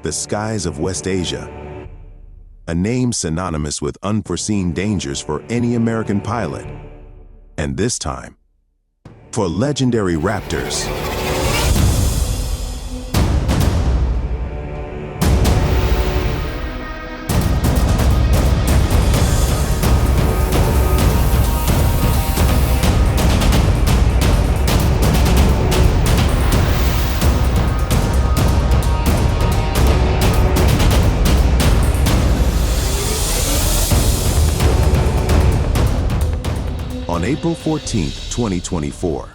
The skies of West Asia. A name synonymous with unforeseen dangers for any American pilot. And this time, for legendary Raptors. On April 14, 2024,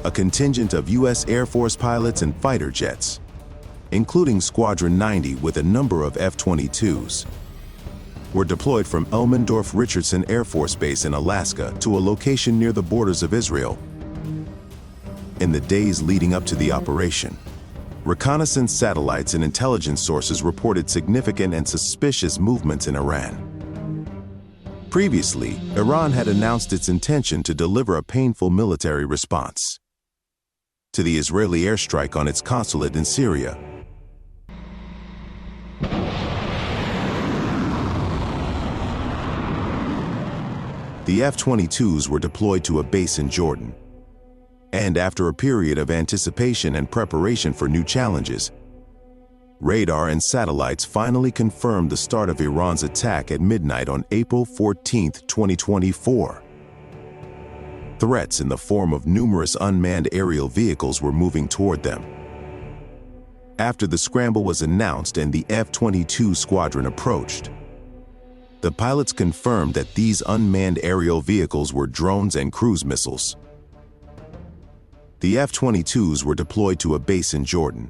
a contingent of U.S. Air Force pilots and fighter jets, including Squadron 90 with a number of F-22s, were deployed from Elmendorf-Richardson Air Force Base in Alaska to a location near the borders of Israel. In the days leading up to the operation, reconnaissance satellites and intelligence sources reported significant and suspicious movements in Iran. Previously, Iran had announced its intention to deliver a painful military response to the Israeli airstrike on its consulate in Syria. The F-22s were deployed to a base in Jordan, and after a period of anticipation and preparation for new challenges, radar and satellites finally confirmed the start of Iran's attack at midnight on April 14, 2024. Threats in the form of numerous unmanned aerial vehicles were moving toward them. After the scramble was announced and the F-22 squadron approached, the pilots confirmed that these unmanned aerial vehicles were drones and cruise missiles. The F-22s were deployed to a base in Jordan,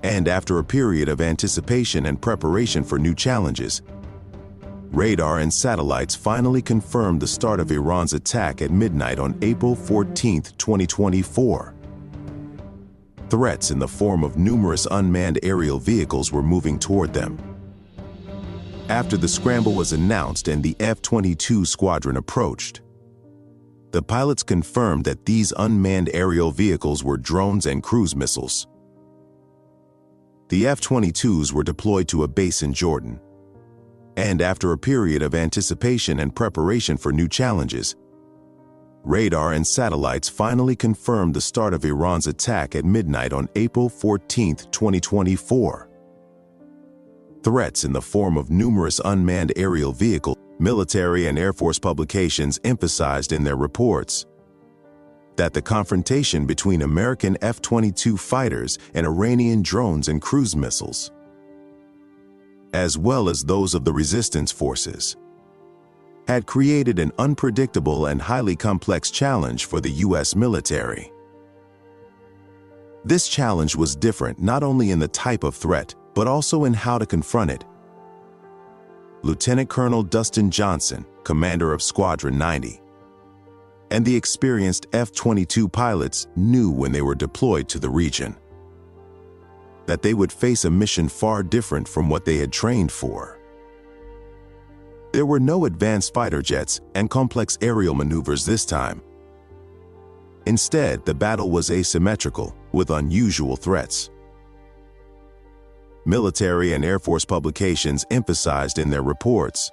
and after a period of anticipation and preparation for new challenges, radar and satellites finally confirmed the start of Iran's attack at midnight on April 14, 2024. Threats in the form of numerous unmanned aerial vehicles were moving toward them. After the scramble was announced and the F-22 squadron approached, the pilots confirmed that these unmanned aerial vehicles were drones and cruise missiles. The F-22s were deployed to a base in Jordan, and after a period of anticipation and preparation for new challenges, radar and satellites finally confirmed the start of Iran's attack at midnight on April 14, 2024. Threats in the form of numerous unmanned aerial vehicles, military and Air Force publications emphasized in their reports that the confrontation between American F-22 fighters and Iranian drones and cruise missiles, as well as those of the resistance forces, had created an unpredictable and highly complex challenge for the U.S. military. This challenge was different not only in the type of threat, but also in how to confront it. Lieutenant Colonel Dustin Johnson, commander of Squadron 90, and the experienced F-22 pilots knew when they were deployed to the region that they would face a mission far different from what they had trained for. There were no advanced fighter jets and complex aerial maneuvers this time. Instead, the battle was asymmetrical, with unusual threats. Military and Air Force publications emphasized in their reports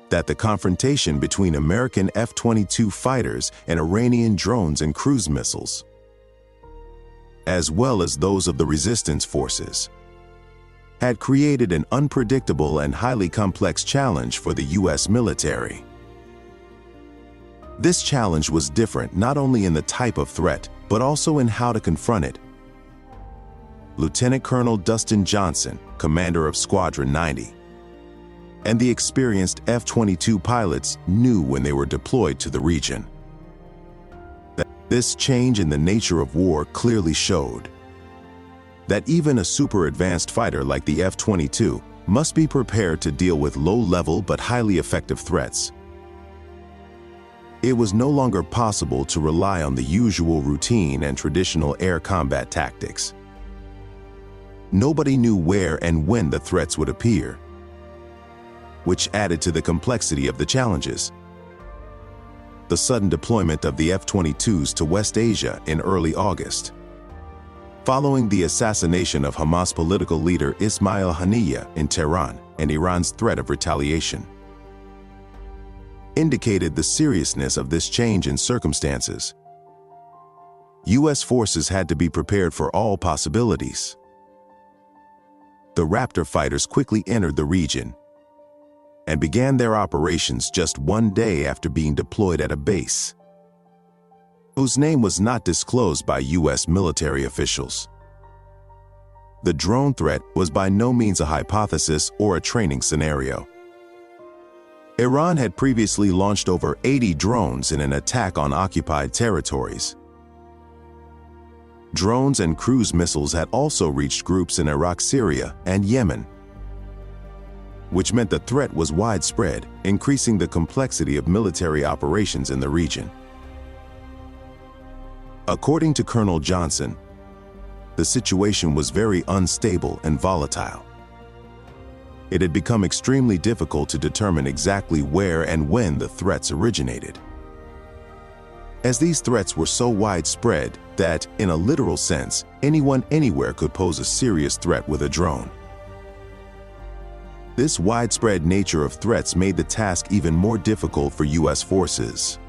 that the confrontation between American F-22 fighters and Iranian drones and cruise missiles, as well as those of the resistance forces, had created an unpredictable and highly complex challenge for the U.S. military. This challenge was different not only in the type of threat, but also in how to confront it. Lieutenant Colonel Dustin Johnson, commander of Squadron 90, and the experienced F-22 pilots knew when they were deployed to the region that this change in the nature of war clearly showed that even a super-advanced fighter like the F-22 must be prepared to deal with low-level but highly effective threats. It was no longer possible to rely on the usual routine and traditional air combat tactics. Nobody knew where and when the threats would appear, which added to the complexity of the challenges. The sudden deployment of the F-22s to West Asia in early August following the assassination of Hamas political leader Ismail Haniyeh in Tehran and Iran's threat of retaliation, indicated the seriousness of this change in circumstances. U.S. forces had to be prepared for all possibilities. The Raptor fighters quickly entered the region and began their operations just one day after being deployed at a base, whose name was not disclosed by U.S. military officials. The drone threat was by no means a hypothesis or a training scenario. Iran had previously launched over 80 drones in an attack on occupied territories. Drones and cruise missiles had also reached groups in Iraq, Syria, and Yemen, which meant the threat was widespread, increasing the complexity of military operations in the region. According to Colonel Johnson, the situation was very unstable and volatile. It had become extremely difficult to determine exactly where and when the threats originated, as these threats were so widespread that, in a literal sense, anyone anywhere could pose a serious threat with a drone. This widespread nature of threats made the task even more difficult for U.S. forces.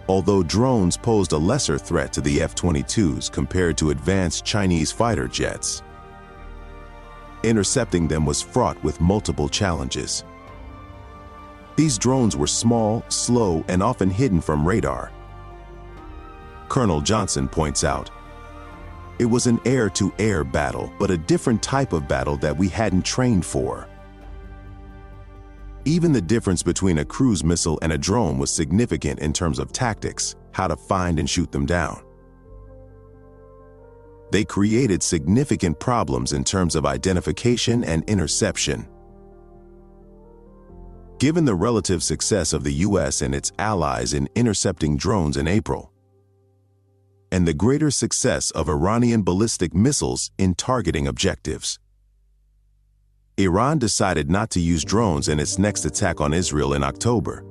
Although drones posed a lesser threat to the F-22s compared to advanced Chinese fighter jets, intercepting them was fraught with multiple challenges. These drones were small, slow, and often hidden from radar. Colonel Johnson points out, it was an air-to-air battle, but a different type of battle that we hadn't trained for. Even the difference between a cruise missile and a drone was significant in terms of tactics, how to find and shoot them down. They created significant problems in terms of identification and interception. Given the relative success of the U.S. and its allies in intercepting drones in April, and the greater success of Iranian ballistic missiles in targeting objectives, Iran decided not to use drones in its next attack on Israel in October.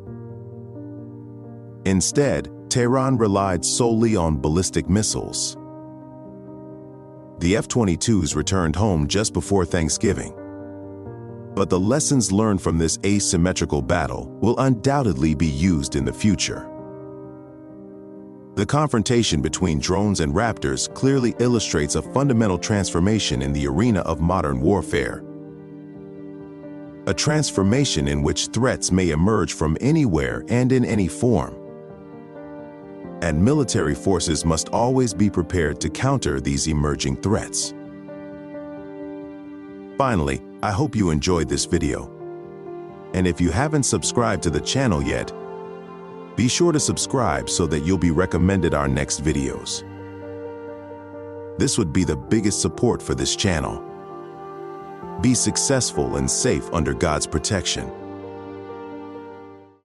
Instead, Tehran relied solely on ballistic missiles. The F-22s returned home just before Thanksgiving. But the lessons learned from this asymmetrical battle will undoubtedly be used in the future. The confrontation between drones and Raptors clearly illustrates a fundamental transformation in the arena of modern warfare. A transformation in which threats may emerge from anywhere and in any form. And military forces must always be prepared to counter these emerging threats. Finally, I hope you enjoyed this video. And if you haven't subscribed to the channel yet, be sure to subscribe so that you'll be recommended our next videos. This would be the biggest support for this channel. Be successful and safe under God's protection.